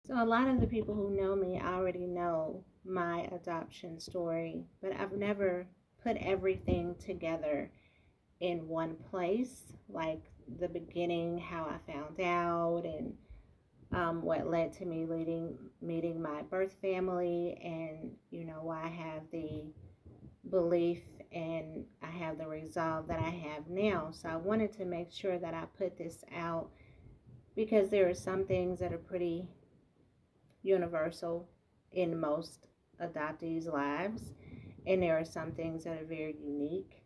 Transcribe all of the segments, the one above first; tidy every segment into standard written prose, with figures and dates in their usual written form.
So a lot of the people who know me already know my adoption story, but I've never put everything together in one place, like the beginning, how I found out, and what led to me meeting my birth family, and why I have the belief and I have the resolve that I have now. So I wanted to make sure that I put this out because there are some things that are pretty universal in most adoptees' lives, and there are some things that are very unique.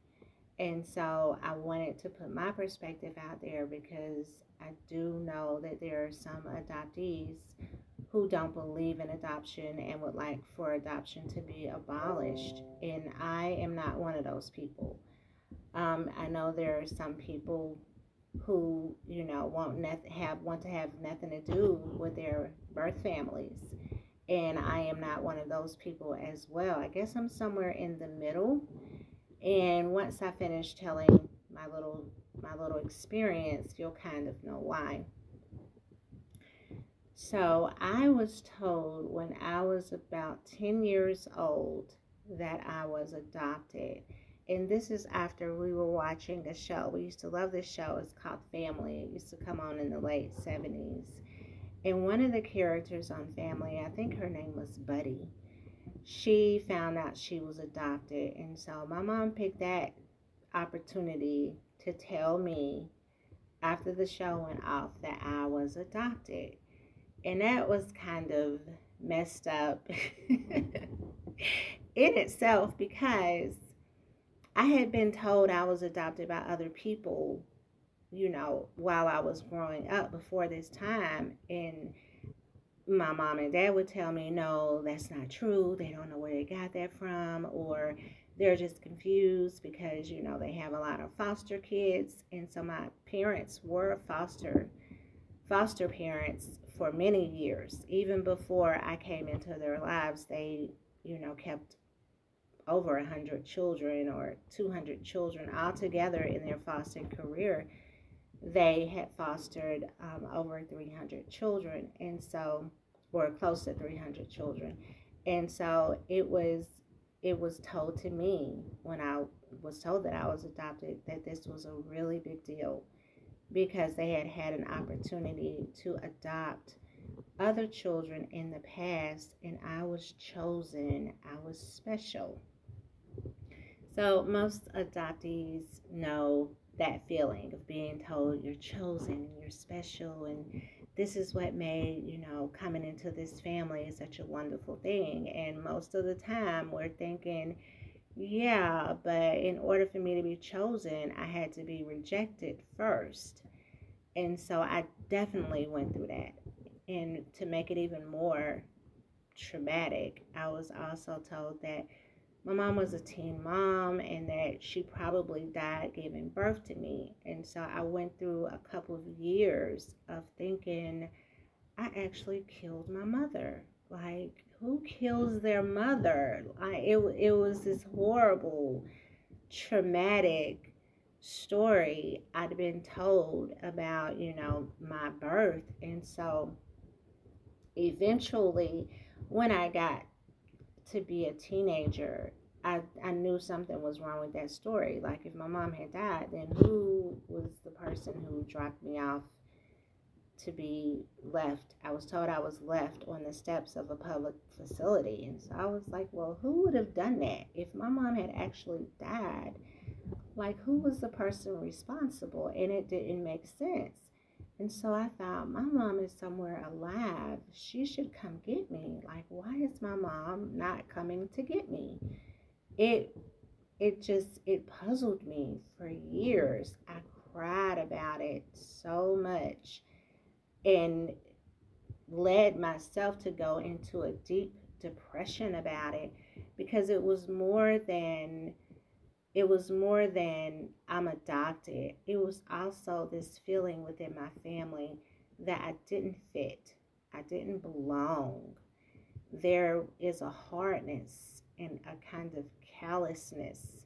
And so I wanted to put my perspective out there because I do know that there are some adoptees who don't believe in adoption and would like for adoption to be abolished. And I am not one of those people. I know there are some people who, want to have nothing to do with their birth families. And I am not one of those people as well. I guess I'm somewhere in the middle. And once I finish telling my little experience, you'll kind of know why. So I was told when I was about 10 years old that I was adopted. And this is after we were watching a show. We used to love this show. It's called Family. It used to come on in the late 70s. And one of the characters on Family, I think her name was Buddy, she found out she was adopted. And so my mom picked that opportunity to tell me after the show went off that I was adopted. And that was kind of messed up in itself because I had been told I was adopted by other people, while I was growing up before this time. And my mom and dad would tell me, no, that's not true. They don't know where they got that from, or they're just confused because, they have a lot of foster kids. And so my parents were foster parents for many years. Even before I came into their lives, they, kept over 100 children or 200 children altogether in their foster career. They had fostered over 300 children, and so, or close to 300 children. And so it was told to me when I was told that I was adopted that this was a really big deal because they had had an opportunity to adopt other children in the past, and I was chosen. I was special. So most adoptees know that feeling of being told you're chosen and you're special, and this is what made, coming into this family is such a wonderful thing. And most of the time we're thinking, yeah, but in order for me to be chosen, I had to be rejected first. And so I definitely went through that. And to make it even more traumatic, I was also told that my mom was a teen mom and that she probably died giving birth to me. And so I went through a couple of years of thinking I actually killed my mother. Like, who kills their mother? It was this horrible, traumatic story I'd been told about, my birth. And so eventually, when I got to be a teenager, I knew something was wrong with that story. Like, if my mom had died, then who was the person who dropped me off to be left? I was told I was left on the steps of a public facility. And so I was like, well, who would have done that? If my mom had actually died, like, who was the person responsible? And it didn't make sense. And so I thought, my mom is somewhere alive. She should come get me. Like, why is my mom not coming to get me? It puzzled me for years. I cried about it so much and led myself to go into a deep depression about it because it was more than I'm adopted. It was also this feeling within my family that I didn't fit. I didn't belong. There is a hardness and a kind of callousness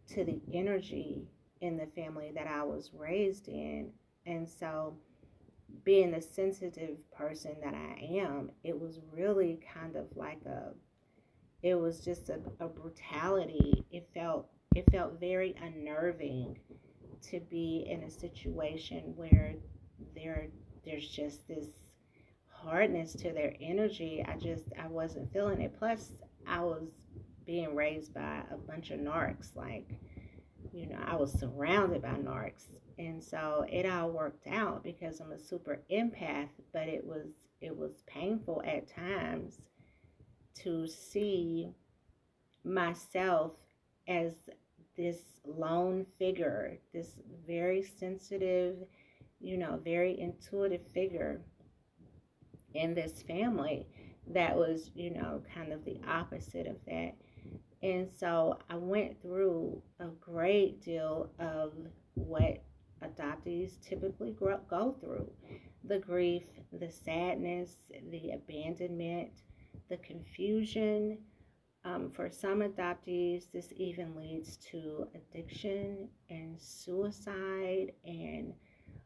to the energy in the family that I was raised in. And so being the sensitive person that I am, it was really kind of like it was just a brutality. It felt very unnerving to be in a situation where there there's just this hardness to their energy. I wasn't feeling it. Plus, I was being raised by a bunch of narcs. Like, I was surrounded by narcs. And so it all worked out because I'm a super empath, but it was painful at times to see myself as this lone figure, this very sensitive, very intuitive figure in this family that was, kind of the opposite of that. And so I went through a great deal of what adoptees typically go through: the grief, the sadness, the abandonment, the confusion. For some adoptees, this even leads to addiction and suicide and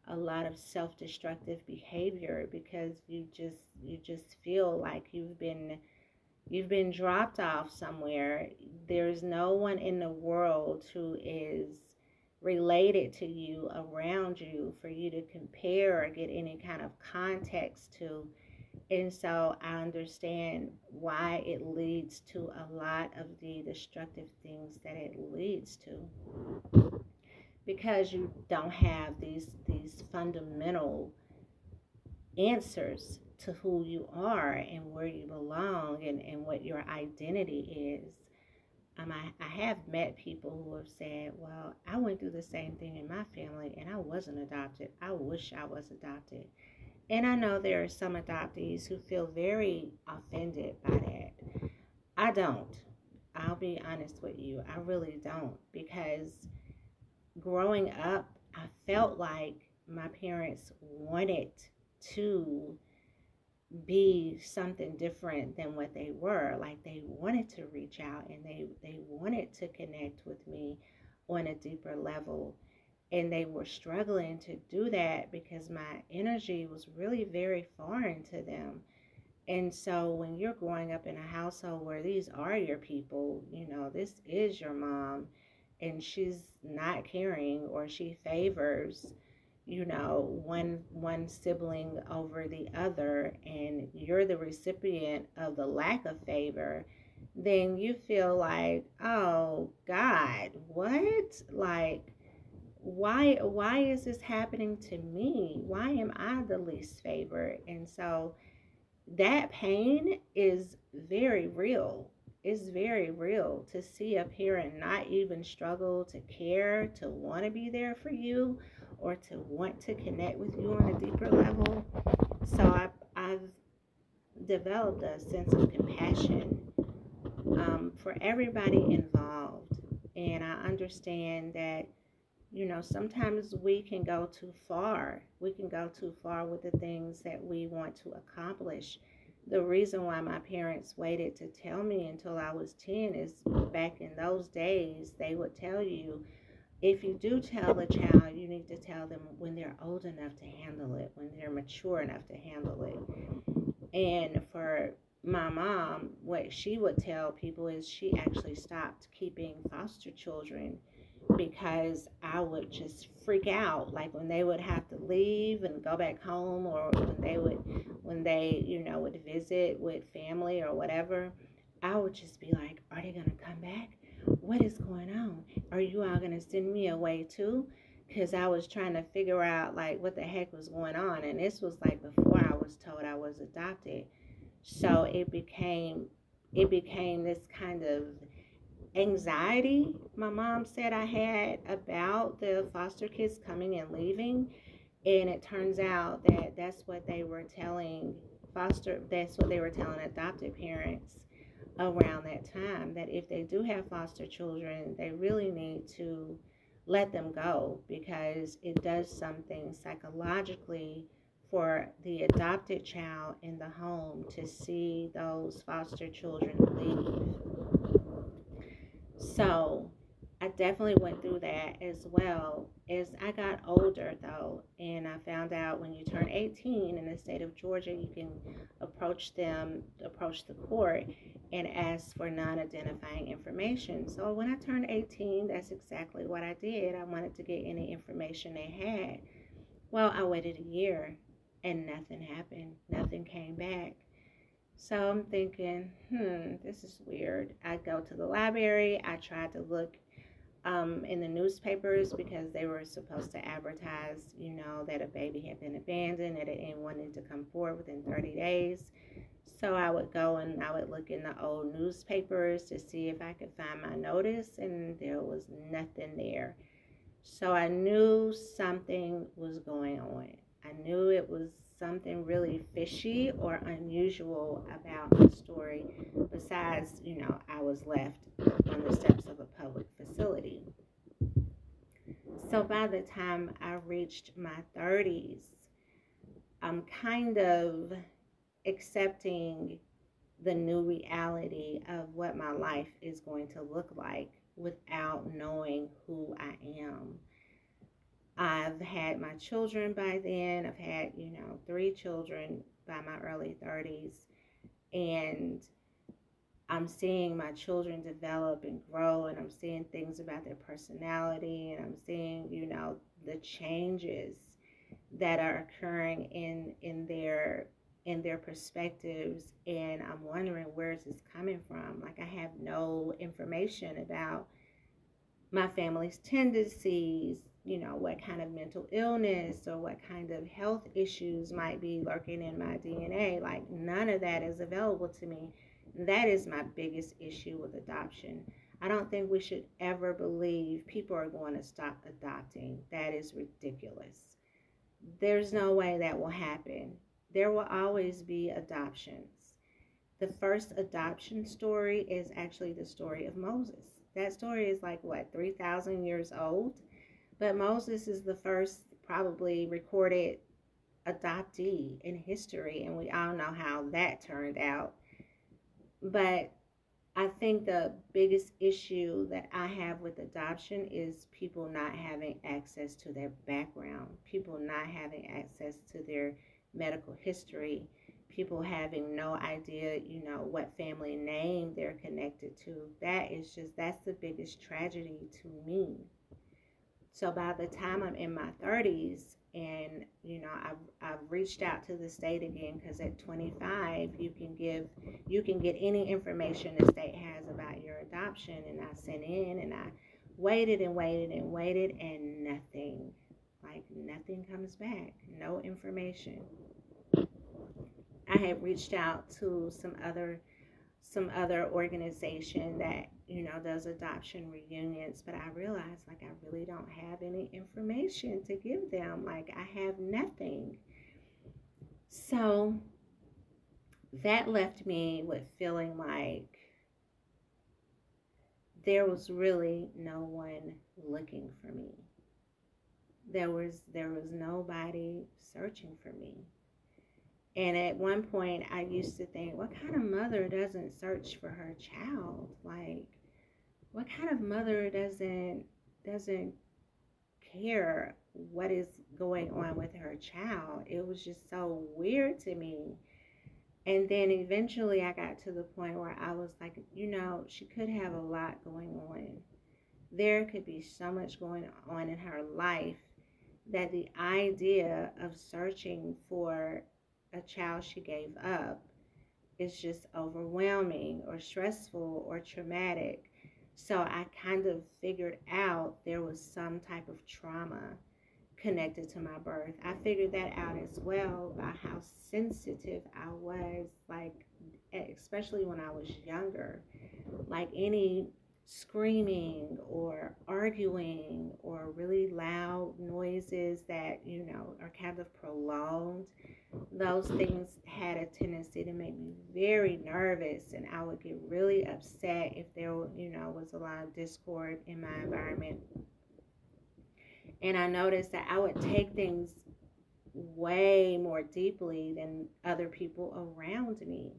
a lot of self-destructive behavior, because you just feel like you've been dropped off somewhere. There's no one in the world who is related to you, around you, for you to compare or get any kind of context to. And so I understand why it leads to a lot of the destructive things that it leads to, because you don't have these fundamental answers to who you are and where you belong, and what your identity is. I have met people who have said, well, I went through the same thing in my family and I wasn't adopted. I wish I was adopted. And I know there are some adoptees who feel very offended by that. I don't. I'll be honest with you. I really don't. Because growing up, I felt like my parents wanted to be something different than what they were. Like, they wanted to reach out and they wanted to connect with me on a deeper level. And they were struggling to do that because my energy was really very foreign to them. And so when you're growing up in a household where these are your people, this is your mom, and she's not caring, or she favors, one sibling over the other, and you're the recipient of the lack of favor, then you feel like, oh God, what? Like, why is this happening to me? Why am I the least favored? And so that pain is very real. It's very real to see a parent not even struggle to care, to want to be there for you, or to want to connect with you on a deeper level. So I've developed a sense of compassion for everybody involved. And I understand that, sometimes we can go too far. We can go too far with the things that we want to accomplish. The reason why my parents waited to tell me until I was 10 is, back in those days, they would tell you, if you do tell a child, you need to tell them when they're old enough to handle it, when they're mature enough to handle it. And for my mom, what she would tell people is she actually stopped keeping foster children because I would just freak out, like when they would have to leave and go back home, or when they would visit with family or whatever. I would just be like, are they gonna come back? What is going on? Are you all gonna send me away too? Because I was trying to figure out like what the heck was going on, and this was like before I was told I was adopted. So it became this kind of anxiety my mom said I had about the foster kids coming and leaving. And it turns out that that's what they were telling adopted parents around that time, that if they do have foster children, they really need to let them go, because it does something psychologically for the adopted child in the home to see those foster children leave. So I definitely went through that as well. As I got older, though, and I found out when you turn 18 in the state of Georgia, you can approach the court and ask for non-identifying information. So when I turned 18, that's exactly what I did. I wanted to get any information they had. Well, I waited a year and nothing happened. Nothing came back. So I'm thinking, this is weird. I go to the library. I tried to look in the newspapers because they were supposed to advertise, that a baby had been abandoned and it wanted to come forward within 30 days. So I would go and I would look in the old newspapers to see if I could find my notice, and there was nothing there. So I knew something was going on. I knew it was something really fishy or unusual about the story. Besides, I was left on the steps of a public facility. So by the time I reached my 30s, I'm kind of accepting the new reality of what my life is going to look like without knowing who I am. I've had my children by then. I've had, 3 children by my early 30s. And I'm seeing my children develop and grow, and I'm seeing things about their personality, and I'm seeing, the changes that are occurring in their perspectives, and I'm wondering, where is this coming from? Like, I have no information about my family's tendencies, what kind of mental illness or what kind of health issues might be lurking in my DNA. Like, none of that is available to me. That is my biggest issue with adoption. I don't think we should ever believe people are going to stop adopting. That is ridiculous. There's no way that will happen. There will always be adoptions. The first adoption story is actually the story of Moses. That story is like, 3,000 years old? But Moses is the first probably recorded adoptee in history, and we all know how that turned out. But I think the biggest issue that I have with adoption is people not having access to their background, people not having access to their medical history, people having no idea, what family name they're connected to. That's the biggest tragedy to me. So by the time I'm in my 30s, and I've reached out to the state again, because at 25 you can get any information the state has about your adoption, and I sent in and I waited and waited and waited, and nothing comes back, no information. I had reached out to some other organization that does adoption reunions, but I realized I really don't have any information to give them. I have nothing. So that left me with feeling like there was really no one looking for me. There was nobody searching for me. And at one point, I used to think, what kind of mother doesn't search for her child? What kind of mother doesn't care what is going on with her child? It was just so weird to me. And then eventually I got to the point where I was like, she could have a lot going on. There could be so much going on in her life that the idea of searching for a child she gave up is just overwhelming or stressful or traumatic. So I kind of figured out there was some type of trauma connected to my birth. I figured that out as well by how sensitive I was, especially when I was younger. Any screaming or arguing or really loud noises that, are kind of prolonged, those things had a tendency to make me very nervous, and I would get really upset if there, was a lot of discord in my environment. And I noticed that I would take things way more deeply than other people around me.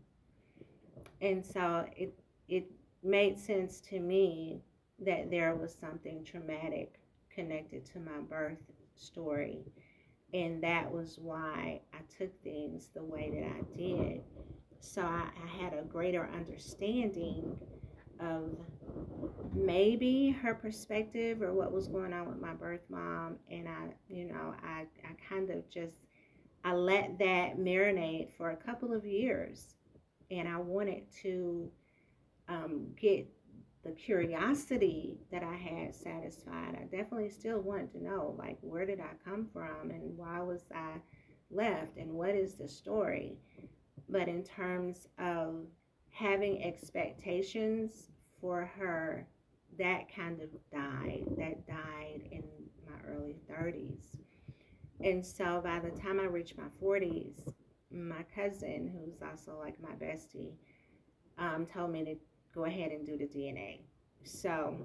And so it made sense to me that there was something traumatic connected to my birth story. And that was why I took things the way that I did. So I had a greater understanding of maybe her perspective or what was going on with my birth mom. And I kind of just, I let that marinate for a couple of years. And I wanted to get the curiosity that I had satisfied. I definitely still wanted to know, like, where did I come from and why was I left and what is the story? But in terms of having expectations for her, that kind of died. That died in my early 30s. And so by the time I reached my 40s, my cousin, who's also like my bestie, told me to go ahead and do the DNA. So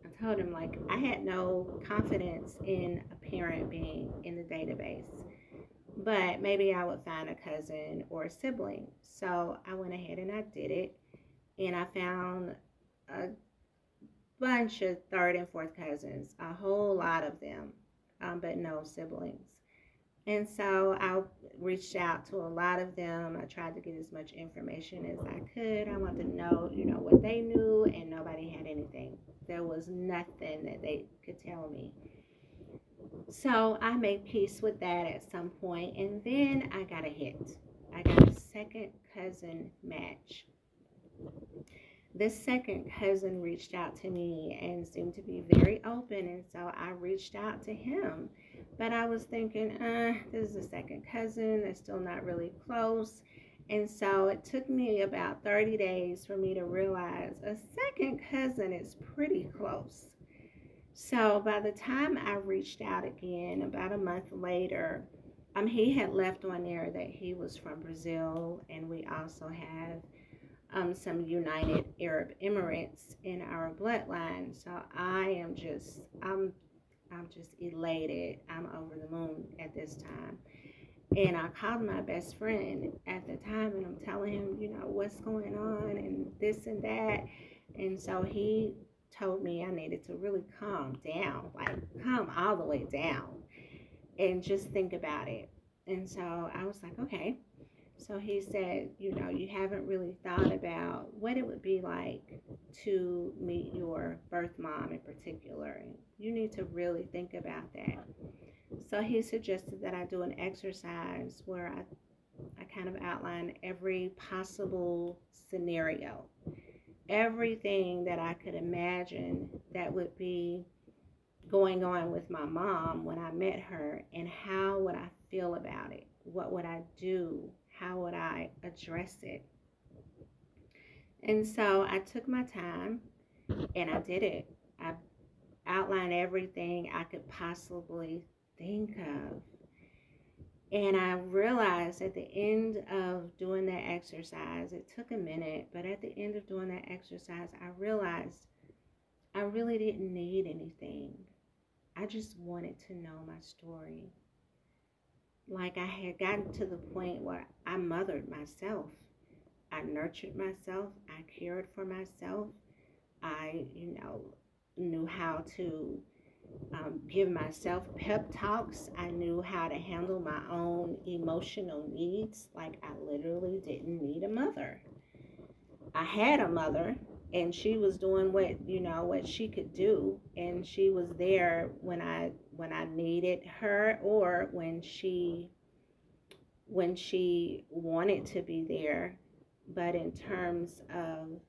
I told him, like, I had no confidence in a parent being in the database, but maybe I would find a cousin or a sibling. So I went ahead and I did it, and I found a bunch of third and fourth cousins, a whole lot of them, but no siblings. And so I reached out to a lot of them. I tried to get as much information as I could. I wanted to know, what they knew, and nobody had anything. There was nothing that they could tell me. So I made peace with that at some point, and then I got a hit. I got a second cousin match. This second cousin reached out to me and seemed to be very open, and so I reached out to him. But I was thinking, this is a second cousin. They're still not really close. And so it took me about 30 days for me to realize a second cousin is pretty close. So by the time I reached out again, about a month later, he had left on there that he was from Brazil, and we also have some United Arab Emirates in our bloodline. So I'm just elated. I'm over the moon at this time. And I called my best friend at the time, and I'm telling him, what's going on and this and that. And so he told me I needed to really calm down, like calm all the way down and just think about it. And so I was like, okay. So he said, you haven't really thought about what it would be like to meet your birth mom in particular. And you need to really think about that. So he suggested that I do an exercise where I kind of outline every possible scenario, everything that I could imagine that would be going on with my mom when I met her, and how would I feel about it? What would I do? How would I address it? And so I took my time and I did it. I outlined everything I could possibly think of. And I realized at the end of doing that exercise, it took a minute, but at the end of doing that exercise, I realized I really didn't need anything. I just wanted to know my story. Like, I had gotten to the point where I mothered myself. I nurtured myself. I cared for myself. I, knew how to give myself pep talks. I knew how to handle my own emotional needs. Like, I literally didn't need a mother. I had a mother, and she was doing what she could do, and she was there when I needed her, or when she wanted to be there. But in terms of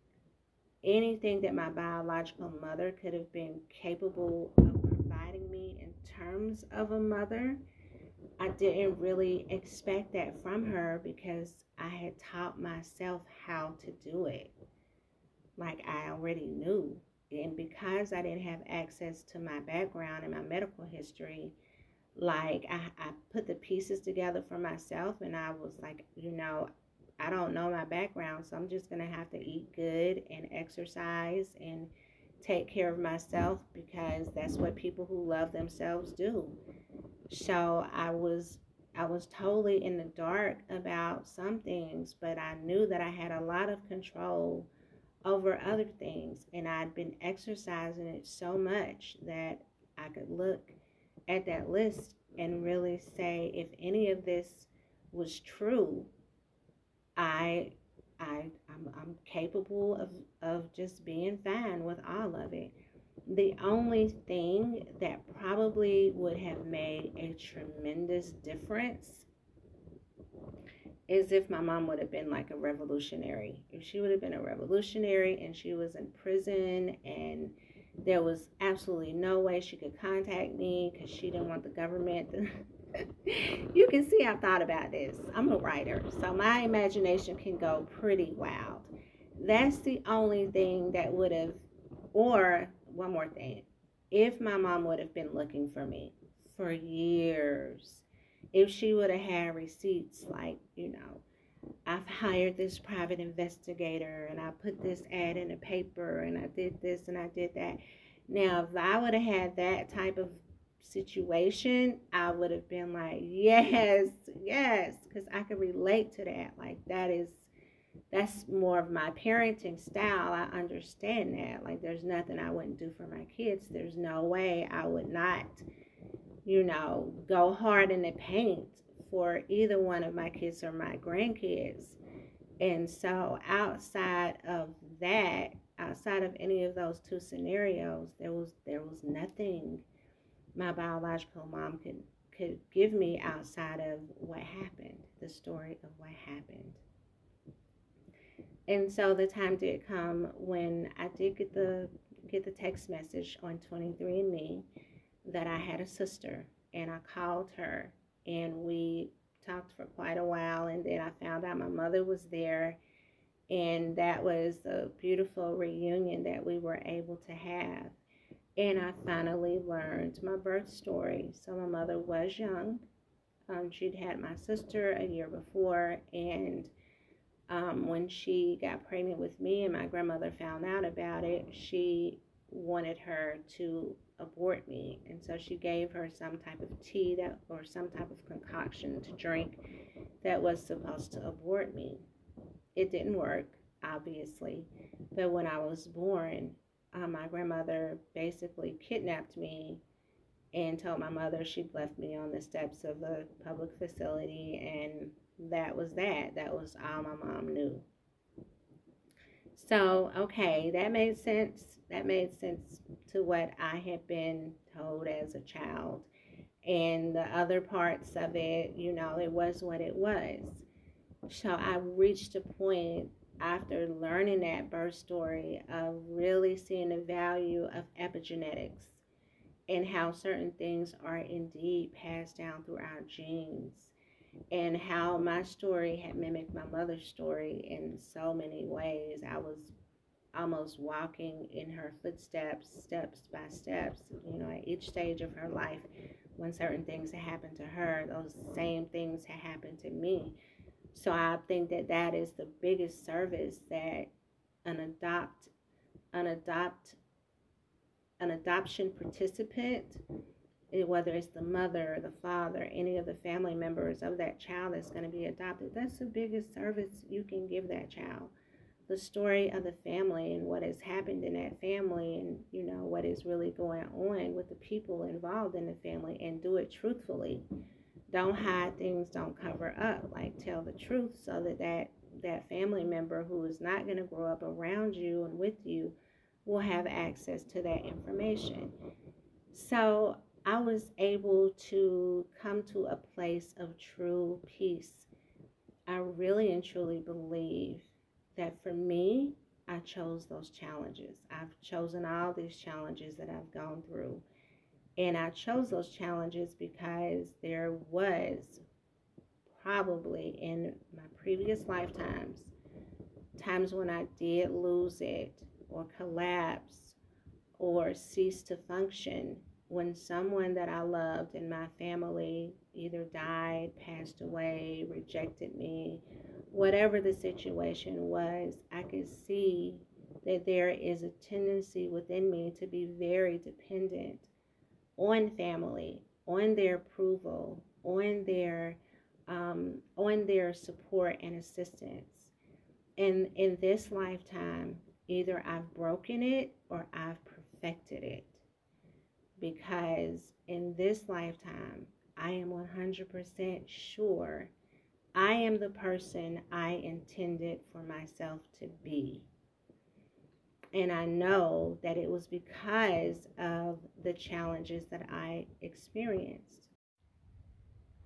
anything that my biological mother could have been capable of providing me in terms of a mother, I didn't really expect that from her, because I had taught myself how to do it. Like, I already knew. And because I didn't have access to my background and my medical history, like, I put the pieces together for myself, and I was like, I don't know my background, so I'm just going to have to eat good and exercise and take care of myself, because that's what people who love themselves do. So I was totally in the dark about some things, but I knew that I had a lot of control over other things. And I'd been exercising it so much that I could look at that list and really say, if any of this was true, I, I'm capable of just being fine with all of it. The only thing that probably would have made a tremendous difference is if my mom would have been like a revolutionary. If she would have been a revolutionary and she was in prison and there was absolutely no way she could contact me because she didn't want the government to... You can see I've thought about this. I'm a writer, so my imagination can go pretty wild. That's the only thing that would have, or one more thing, if my mom would have been looking for me for years, if she would have had receipts like, I've hired this private investigator and I put this ad in the paper and I did this and I did that. Now, if I would have had that type of situation, I would have been like, yes, yes, because I could relate to that. Like, that's more of my parenting style. I understand that. Like, there's nothing I wouldn't do for my kids. There's no way I would not, go hard in the paint for either one of my kids or my grandkids. And so outside of that, outside of any of those two scenarios, there was nothing my biological mom could give me outside of what happened, the story of what happened. And so the time did come when I did get the text message on 23andMe that I had a sister, and I called her and we talked for quite a while, and then I found out my mother was there, and that was a beautiful reunion that we were able to have. And I finally learned my birth story. So my mother was young. She'd had my sister a year before, and when she got pregnant with me and my grandmother found out about it, she wanted her to abort me. And so she gave her some type of tea or some type of concoction to drink that was supposed to abort me. It didn't work, obviously. But when I was born, my grandmother basically kidnapped me and told my mother she'd left me on the steps of a public facility, and that was that. That was all my mom knew. So, okay, that made sense. That made sense to what I had been told as a child. And the other parts of it, it was what it was. So I reached a point after learning that birth story of really seeing the value of epigenetics and how certain things are indeed passed down through our genes, and how my story had mimicked my mother's story in so many ways. I was almost walking in her footsteps, steps by steps, at each stage of her life. When certain things had happened to her, those same things had happened to me. So I think that is the biggest service that an adoption participant, whether it's the mother or the father, any of the family members of that child that's going to be adopted, that's the biggest service you can give that child. The story of the family and what has happened in that family, and what is really going on with the people involved in the family, and do it truthfully. Don't hide things, don't cover up. Like, tell the truth so that family member who is not going to grow up around you and with you will have access to that information. So I was able to come to a place of true peace. I really and truly believe that for me, I chose those challenges. I've chosen all these challenges that I've gone through. And I chose those challenges because there was probably in my previous lifetimes, times when I did lose it or collapse or cease to function, when someone that I loved in my family either died, passed away, rejected me, whatever the situation was, I could see that there is a tendency within me to be very dependent on family, on their approval, on their support and assistance. And in this lifetime, Either I've broken it or I've perfected it. Because in this lifetime, I am 100% sure I am the person I intended for myself to be. And I know that it was because of the challenges that I experienced.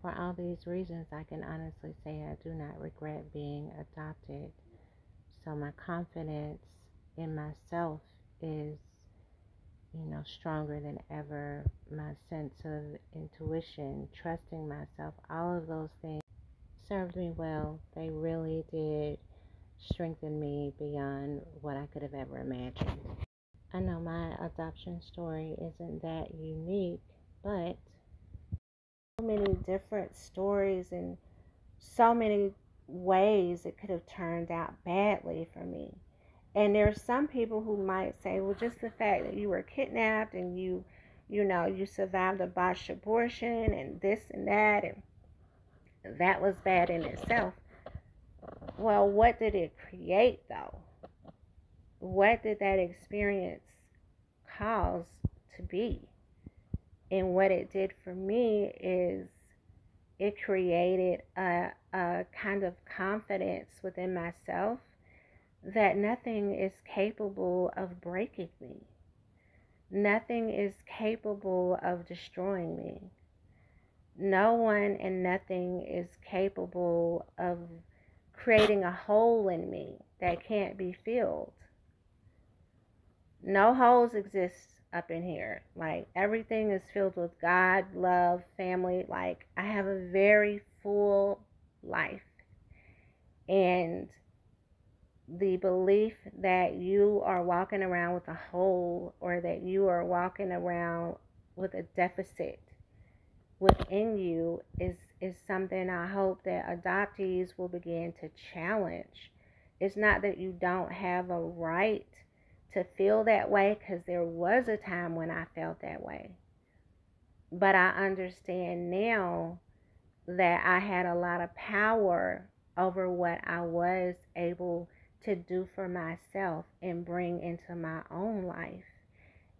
For all these reasons, I can honestly say I do not regret being adopted. So my confidence in myself is, stronger than ever. My sense of intuition, trusting myself, all of those things served me well. They really did strengthen me beyond what I could have ever imagined. I know my adoption story isn't that unique, but so many different stories and so many ways it could have turned out badly for me. And there's some people who might say, well, just the fact that you were kidnapped and you survived a botched abortion and this and that was bad in itself. Well, what did it create though? What did that experience cause to be? And what it did for me is it created a kind of confidence within myself that nothing is capable of breaking me. Nothing is capable of destroying me. No one and nothing is capable of creating a hole in me that can't be filled. No holes exist up in here. Like, everything is filled with God, love, family. Like, I have a very full life. And the belief that you are walking around with a hole or that you are walking around with a deficit within you is something I hope that adoptees will begin to challenge. It's not that you don't have a right to feel that way, because there was a time when I felt that way. But I understand now that I had a lot of power over what I was able to do for myself and bring into my own life.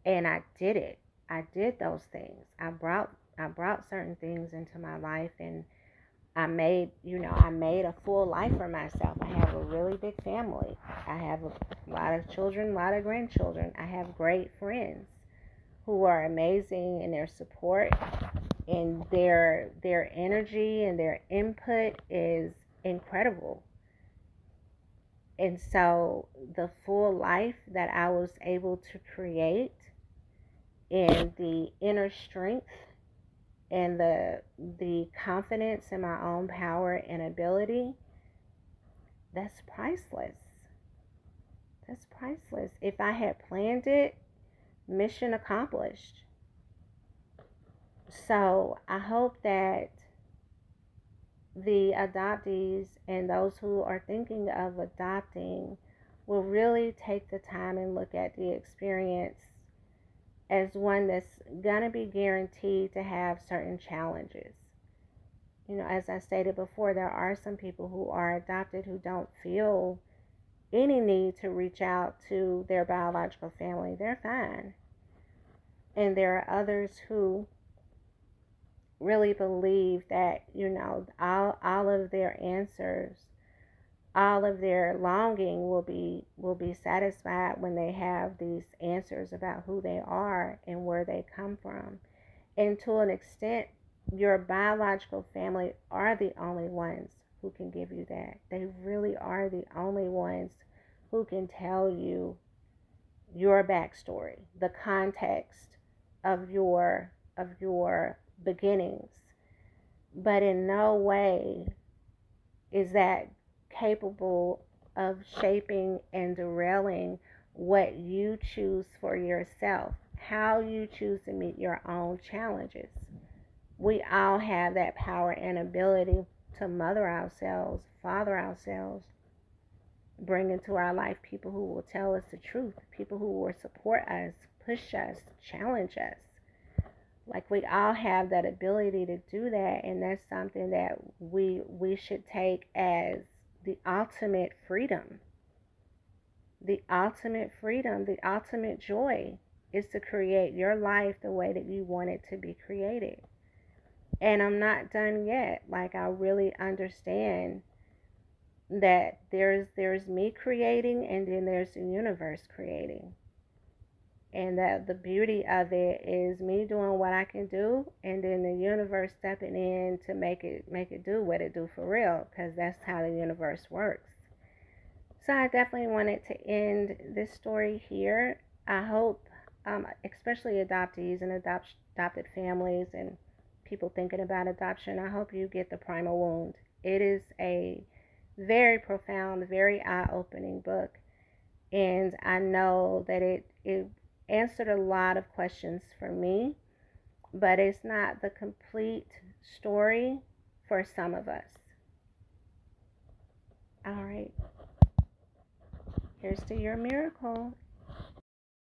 And I did it. I did those things. I brought certain things into my life, and I made a full life for myself. I have a really big family. I have a lot of children, a lot of grandchildren. I have great friends who are amazing in their support, and their energy and their input is incredible. And so the full life that I was able to create, and the inner strength and the confidence in my own power and ability, that's priceless. That's priceless. If I had planned it, mission accomplished. So I hope that the adoptees and those who are thinking of adopting will really take the time and look at the experience as one that's going to be guaranteed to have certain challenges. As I stated before, there are some people who are adopted who don't feel any need to reach out to their biological family. They're fine. And there are others who really believe that, all of their answers, all of their longing will be satisfied when they have these answers about who they are and where they come from. And to an extent, your biological family are the only ones who can give you that. They really are the only ones who can tell you your backstory, the context of your beginnings. But in no way is that capable of shaping and derailing what you choose for yourself, how you choose to meet your own challenges. We all have that power and ability to mother ourselves, father ourselves, bring into our life people who will tell us the truth, people who will support us, push us, challenge us. Like, we all have that ability to do that, and that's something that we should take as the ultimate freedom. the ultimate freedom, the ultimate joy is to create your life the way that you want it to be created. And I'm not done yet. Like, I really understand that there's me creating, and then there's the universe creating. And that the beauty of it is me doing what I can do, and then the universe stepping in to make it do what it do for real, because that's how the universe works. So I definitely wanted to end this story here. I hope, especially adoptees and adopted families and people thinking about adoption, I hope you get The Primal Wound. It is a very profound, very eye-opening book. And I know that it answered a lot of questions for me, but it's not the complete story for some of us. All right. Here's to your miracle.